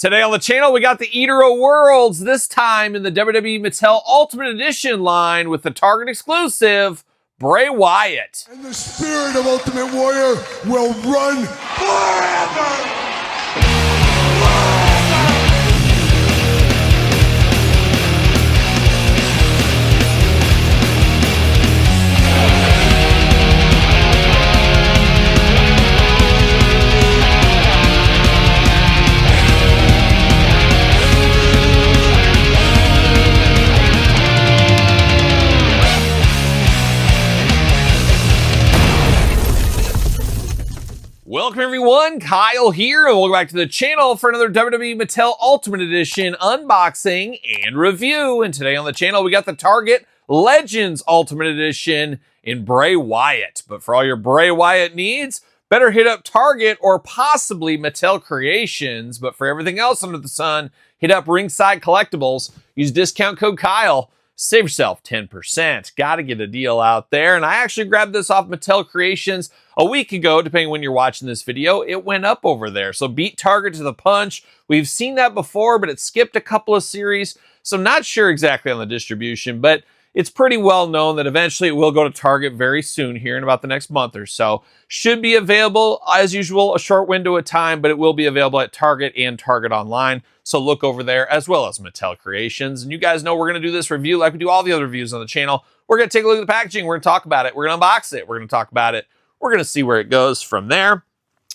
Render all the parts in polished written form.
Today on the channel, we got the Eater of Worlds, this time in the WWE Mattel Ultimate Edition line with the Target exclusive, Bray Wyatt. And the spirit of Ultimate Warrior will run forever! Welcome everyone, Kyle here, and welcome back to the channel for another WWE Mattel Ultimate Edition unboxing and review. And today on the channel, we got the Target Legends Ultimate Edition in Bray Wyatt. But for all your Bray Wyatt needs, better hit up Target or possibly Mattel Creations. But for everything else under the sun, hit up Ringside Collectibles. Use discount code Kyle. Save yourself 10%. Got to get a deal out there. And I actually grabbed this off Mattel Creations a week ago, depending when you're watching this video. It went up over there. So beat Target to the punch. We've seen that before, but it skipped a couple of series. So not sure exactly on the distribution, but it's pretty well known that eventually it will go to Target very soon here in about the next month or so. Should be available, as usual, a short window of time, but it will be available at Target and Target Online. So look over there as well as Mattel Creations. And you guys know we're going to do this review like we do all the other reviews on the channel. We're going to take a look at the packaging. We're going to talk about it. We're going to unbox it. We're going to talk about it. We're going to see where it goes from there.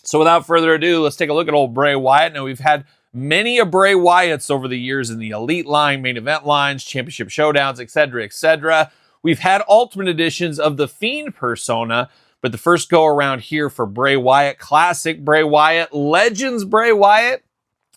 So without further ado, let's take a look at old Bray Wyatt. Now, we've had many of Bray Wyatts over the years in the Elite line, main event lines, championship showdowns, etc., etc. We've had Ultimate Editions of the Fiend persona, but the first go around here for Bray Wyatt, classic Bray Wyatt, Legends Bray Wyatt.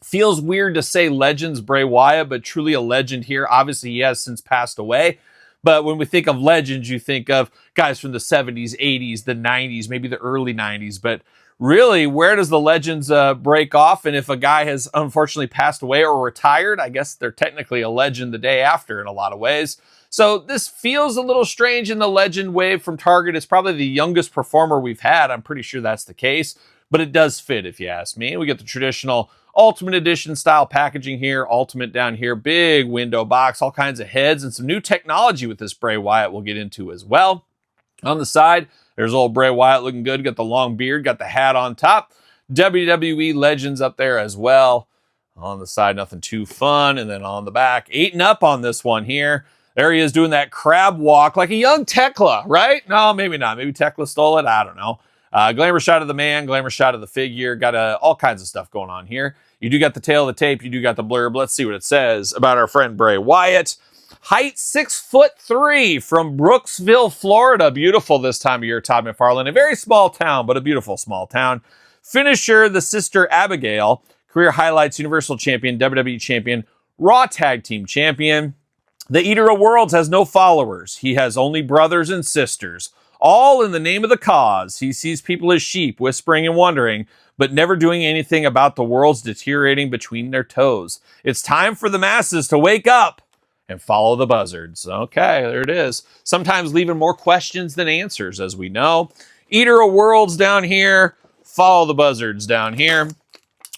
Feels weird to say Legends Bray Wyatt, but truly a legend here. Obviously, he has since passed away. But when we think of legends, you think of guys from the 70s, 80s, the 90s, maybe the early 90s. But really, where does the legends break off? And if a guy has unfortunately passed away or retired, I guess they're technically a legend the day after in a lot of ways. So this feels a little strange in the legend wave from Target. It's probably the youngest performer we've had. I'm pretty sure that's the case. But it does fit, if you ask me. We get the traditional Ultimate Edition style packaging here, Ultimate down here, big window box, all kinds of heads, and some new technology with this Bray Wyatt we'll get into as well. On the side, there's old Bray Wyatt looking good, got the long beard, got the hat on top. WWE Legends up there as well. On the side, nothing too fun. And then on the back, eating up on this one here. There he is doing that crab walk like a young Tekla, right? No, maybe not. Maybe Tekla stole it. I don't know. Glamour shot of the man, glamour shot of the figure. Got all kinds of stuff going on here. You do got the tail of the tape. You do got the blurb. Let's see what it says about our friend Bray Wyatt. Height 6'3" from Brooksville, Florida. Beautiful this time of year, Todd McFarlane. A very small town, but a beautiful small town. Finisher, the Sister Abigail. Career highlights, Universal Champion, WWE Champion, Raw Tag Team Champion. The Eater of Worlds has no followers. He has only brothers and sisters. All in the name of the cause. He sees people as sheep, whispering and wondering, but never doing anything about the worlds deteriorating between their toes. It's time for the masses to wake up and follow the buzzards. Okay, there it is. Sometimes leaving more questions than answers, as we know. Eater of Worlds down here. Follow the buzzards down here.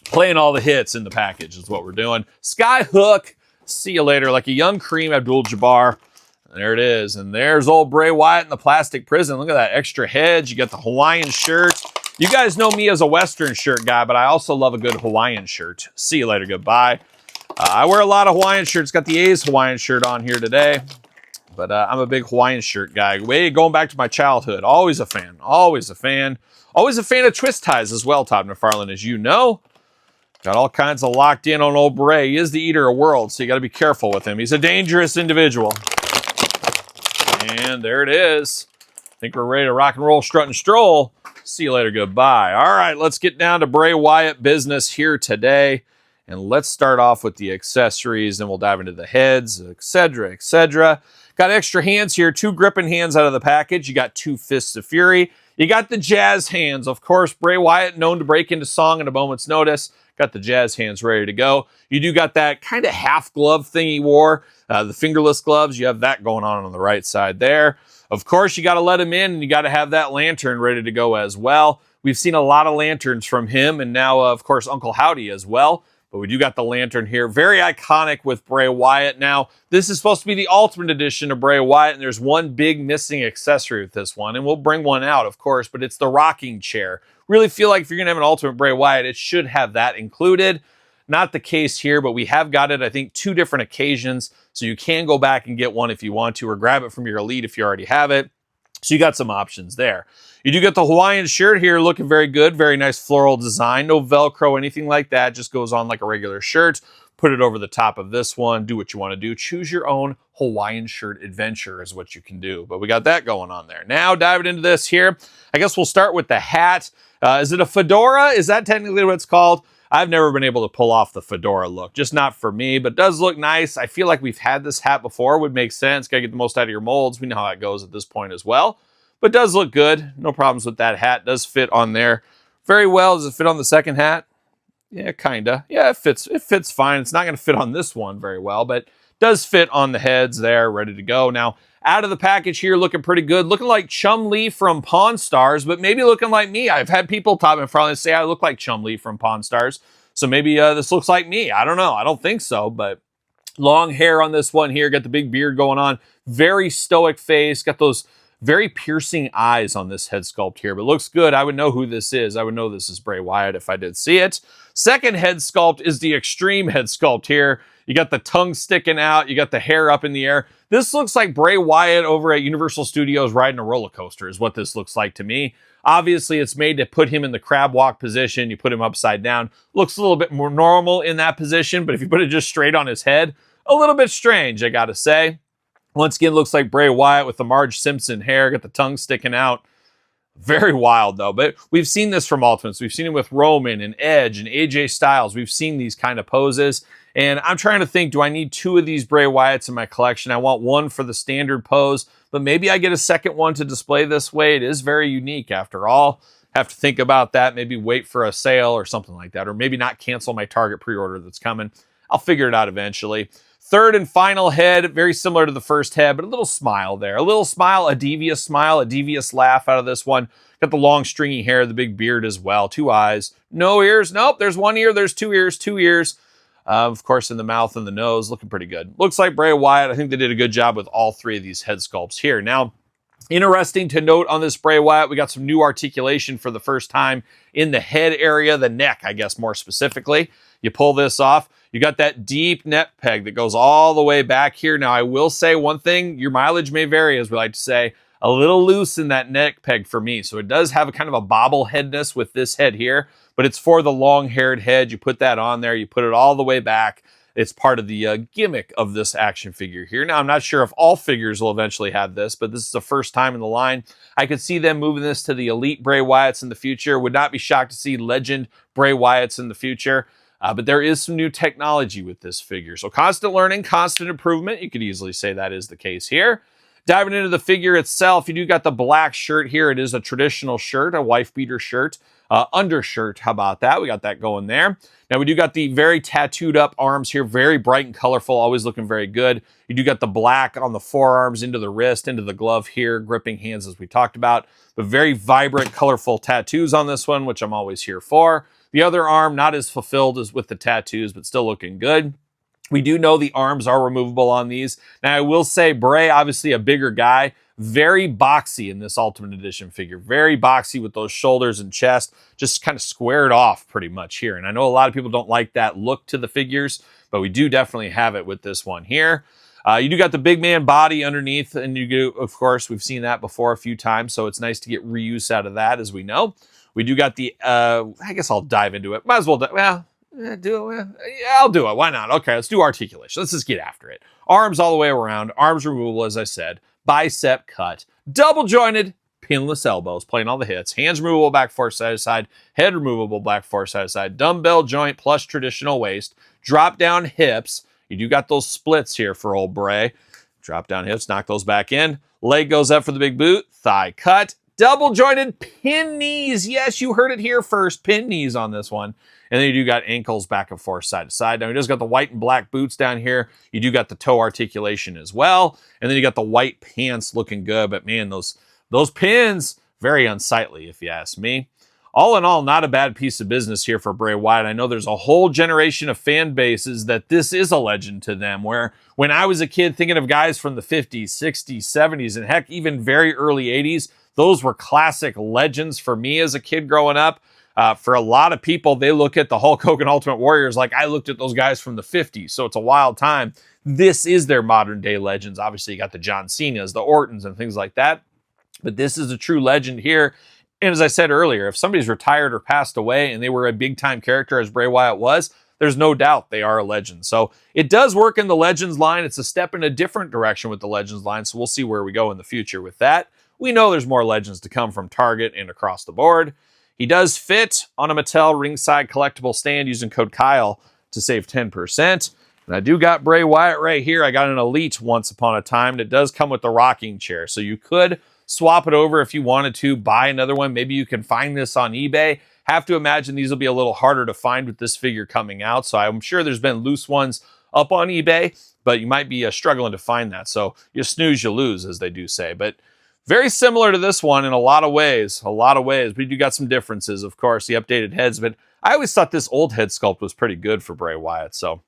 Playing all the hits in the package is what we're doing. Skyhook. See you later. Like a young Kareem Abdul-Jabbar. There it is. And there's old Bray Wyatt in the plastic prison. Look at that extra heads. You got the Hawaiian shirt. You guys know me as a Western shirt guy, but I also love a good Hawaiian shirt. See you later. Goodbye. I wear a lot of Hawaiian shirts. Got the A's Hawaiian shirt on here today. But I'm a big Hawaiian shirt guy. Way going back to my childhood. Always a fan. Always a fan. Always a fan of twist ties as well, Todd McFarlane, as you know. Got all kinds of locked in on old Bray. He is the Eater of Worlds, so you got to be careful with him. He's a dangerous individual. And there it is. I think we're ready to rock and roll, strut and stroll. See you later. Goodbye. All right, let's get down to Bray Wyatt business here today. And let's start off with the accessories. Then we'll dive into the heads, etc., etc. Got extra hands here. 2 gripping hands out of the package. You got 2 Fists of Fury. You got the jazz hands. Of course, Bray Wyatt, known to break into song at a moment's notice. Got the jazz hands ready to go. You do got that kind of half glove thing he wore. The fingerless gloves, you have that going on the right side there. Of course, you got to let him in, and you got to have that lantern ready to go as well. We've seen a lot of lanterns from him, and now, of course, Uncle Howdy as well. But we do got the lantern here. Very iconic with Bray Wyatt. Now, this is supposed to be the Ultimate Edition of Bray Wyatt, and there's one big missing accessory with this one, and we'll bring one out, of course, but it's the rocking chair. Really feel like if you're going to have an Ultimate Bray Wyatt, it should have that included. Not the case here, but we have got it, I think, 2 different occasions, so you can go back and get one if you want to, or grab it from your Elite if you already have it. So you got some options there. You do get the Hawaiian shirt here, looking very good. Very nice floral design. No Velcro, anything like that. Just goes on like a regular shirt. Put it over the top of this one. Do what you want to do. Choose your own Hawaiian shirt adventure is what you can do. But we got that going on there. Now, diving into this here, I guess we'll start with the hat. Is it a fedora? Is that technically what it's called? I've never been able to pull off the fedora look. Just not for me, but does look nice. I feel like we've had this hat before. Would make sense. Got to get the most out of your molds. We know how it goes at this point as well. But does look good. No problems with that hat. Does fit on there very well. Does it fit on the second hat? Yeah, kinda. Yeah, it fits. It fits fine. It's not going to fit on this one very well, but does fit on the heads there, ready to go. Now, out of the package here, looking pretty good. Looking like Chum-Li from Pawn Stars, but maybe looking like me. I've had people top in front and say I look like Chum-Li from Pawn Stars. So maybe this looks like me. I don't know. I don't think so, but long hair on this one here. Got the big beard going on. Very stoic face. Got those very piercing eyes on this head sculpt here, but looks good. I would know who this is. I would know this is Bray Wyatt if I did see it. Second head sculpt is the extreme head sculpt here. You got the tongue sticking out. You got the hair up in the air. This looks like Bray Wyatt over at Universal Studios riding a roller coaster is what this looks like to me. Obviously, it's made to put him in the crab walk position. You put him upside down. Looks a little bit more normal in that position, but if you put it just straight on his head, a little bit strange, I gotta say. Once again, looks like Bray Wyatt with the Marge Simpson hair, got the tongue sticking out. Very wild, though. But we've seen this from Ultimates. We've seen it with Roman and Edge and AJ Styles. We've seen these kind of poses. And I'm trying to think, do I need 2 of these Bray Wyatts in my collection? I want one for the standard pose, but maybe I get a second one to display this way. It is very unique after all. Have to think about that. Maybe wait for a sale or something like that. Or maybe not cancel my Target pre-order that's coming. I'll figure it out eventually. Third and final head, very similar to the first head, but a little smile there. A little smile, a devious laugh out of this one. Got the long stringy hair, the big beard as well. 2 eyes, no ears. Nope, there's 1 ear, there's 2 ears, 2 ears. Of course, in the mouth and the nose, looking pretty good. Looks like Bray Wyatt. I think they did a good job with all 3 of these head sculpts here. Now, interesting to note on this Bray Wyatt, we got some new articulation for the first time in the head area, the neck, I guess, more specifically. You pull this off. You got that deep neck peg that goes all the way back here. Now, I will say one thing, your mileage may vary, as we like to say, a little loose in that neck peg for me. So it does have a kind of a bobbleheadness with this head here, but it's for the long-haired head. You put that on there. You put it all the way back. It's part of the gimmick of this action figure here. Now, I'm not sure if all figures will eventually have this, but this is the first time in the line. I could see them moving this to the Elite Bray Wyatts in the future. Would not be shocked to see Legend Bray Wyatts in the future. But there is some new technology with this figure. So constant learning, constant improvement. You could easily say that is the case here. Diving into the figure itself, you do got the black shirt here. It is a traditional shirt, a wife beater shirt, undershirt. How about that? We got that going there. Now we do got the very tattooed up arms here, very bright and colorful, always looking very good. You do got the black on the forearms, into the wrist, into the glove here, gripping hands as we talked about. But very vibrant, colorful tattoos on this one, which I'm always here for. The other arm, not as fulfilled as with the tattoos, but still looking good. We do know the arms are removable on these. Now, I will say Bray, obviously a bigger guy, very boxy in this Ultimate Edition figure. Very boxy with those shoulders and chest, just kind of squared off pretty much here. And I know a lot of people don't like that look to the figures, but we do definitely have it with this one here. You do got the big man body underneath, and you do, of course, we've seen that before a few times, so it's nice to get reuse out of that, as we know. We do got the, I guess I'll dive into it. Might as well, I'll do it. Why not? Okay, let's do articulation. Let's just get after it. Arms all the way around, arms removable, as I said, bicep cut, double jointed, pinless elbows, playing all the hits, hands removable back four side to side, head removable back four side to side, dumbbell joint plus traditional waist, drop down hips. You do got those splits here for old Bray. Drop down hips, knock those back in. Leg goes up for the big boot, thigh cut. Double jointed pin knees. Yes, you heard it here first. Pin knees on this one. And then you do got ankles back and forth side to side. Now you just got the white and black boots down here. You do got the toe articulation as well. And then you got the white pants looking good. But man, those pins, very unsightly if you ask me. all in all, not a bad piece of business here for Bray Wyatt. I know there's a whole generation of fan bases that this is a legend to them, where when I was a kid thinking of guys from the 50s, 60s, 70s, and heck, even very early 80s, those were classic legends for me as a kid growing up. For a lot of people, they look at the Hulk Hogan Ultimate Warriors like I looked at those guys from the 50s, so it's a wild time. This is their modern day legends. Obviously, you got the John Cenas, the Ortons, and things like that, but this is a true legend here. And as I said earlier, if somebody's retired or passed away and they were a big-time character as Bray Wyatt was, there's no doubt they are a legend. So it does work in the Legends line. It's a step in a different direction with the Legends line, so we'll see where we go in the future with that. We know there's more Legends to come from Target and across the board. He does fit on a Mattel ringside collectible stand using code Kyle to save 10%. And I do got Bray Wyatt right here. I got an Elite once upon a time, and it does come with the rocking chair. So you could swap it over if you wanted to, buy another one. Maybe you can find this on eBay. Have to imagine these will be a little harder to find with this figure coming out. So I'm sure there's been loose ones up on eBay, but you might be struggling to find that. So you snooze, you lose, as they do say. But very similar to this one in a lot of ways. But you got some differences, of course, the updated heads. But I always thought this old head sculpt was pretty good for Bray Wyatt. So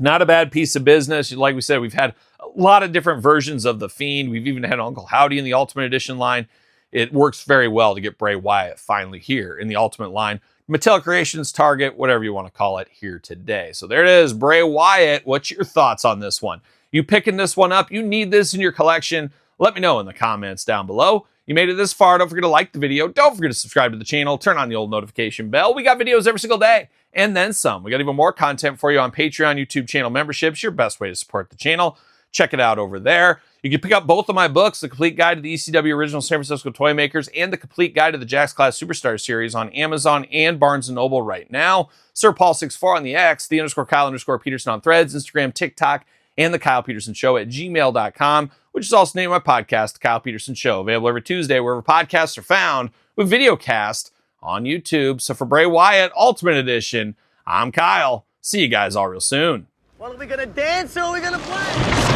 not a bad piece of business. Like we said, we've had a lot of different versions of The Fiend. We've even had Uncle Howdy in the Ultimate Edition line. It works very well to get Bray Wyatt finally here in the Ultimate line. Mattel Creations, Target, whatever you want to call it, here today. So there it is, Bray Wyatt. What's your thoughts on this one? You picking this one up? You need this in your collection? Let me know in the comments down below. You made it this far. Don't forget to like the video. Don't forget to subscribe to the channel. Turn on the old notification bell. We got videos every single day and then some. We got even more content for you on Patreon, YouTube channel memberships. Your best way to support the channel. Check it out over there. You can pick up both of my books, The Complete Guide to the ECW Original San Francisco Toy Makers and The Complete Guide to the Jakks Class Superstar Series on Amazon and Barnes & Noble right now. Sir Paul64 on the X, _Kyle_Peterson on Threads, Instagram, TikTok, and TheKylePetersonShow at gmail.com, which is also the name of my podcast, The Kyle Peterson Show, available every Tuesday wherever podcasts are found, with videocast on YouTube. So for Bray Wyatt Ultimate Edition, I'm Kyle. See you guys all real soon. Well, are we gonna dance or are we gonna play?